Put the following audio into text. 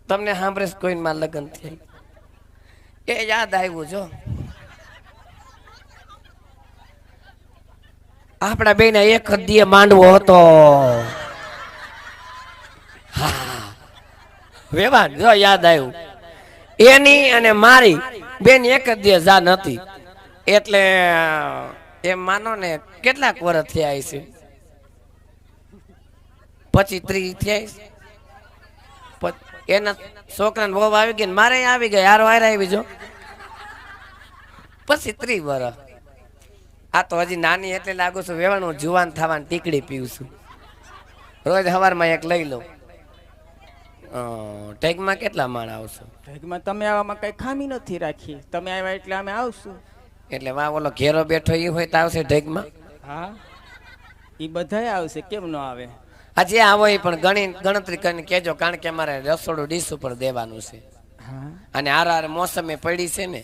તમને સાંભળે કોઈ માં લગ્ન થઈ એ યાદ આવ્યું જો આપણા બેને એક જ દીએ માંડવો હતો. વેવાન જો યાદ આવ્યું એની અને મારી બેન એક જ દીએ જાન હતી એટલે એમ માનો ને કેટલાક વર્ષ થયા છે 25-30 થયા એના છોકરાને બહુ આવી ગઈ મારે આવી ગઈ હારો હારે આવી જો પછી 30 વર્ષ. આ તો હજી નાની એટલે લાગુ છું વેવાનું જુવાન થવાની ટીકડી પીવું છું રોજ સવારમાં એક લઈ લઉં. ટેગમાં કેટલા માણ આવશો? ટેગમાં તમે આવામાં કઈ ખામી નથી રાખી, તમે આવ્યા એટલે અમે આવશું. એટલે વા ઓલો ઘેરો બેઠો એ હોય તો આવશે ટેગમાં? હા એ બધાય આવશે, કેમ ન આવે? આજે આવો એ પણ ગણતરી કરીને કેજો કારણ કે અમારે રસોડું ડીશ ઉપર દેવાનું છે હા અને આર મોસમે પડી છે ને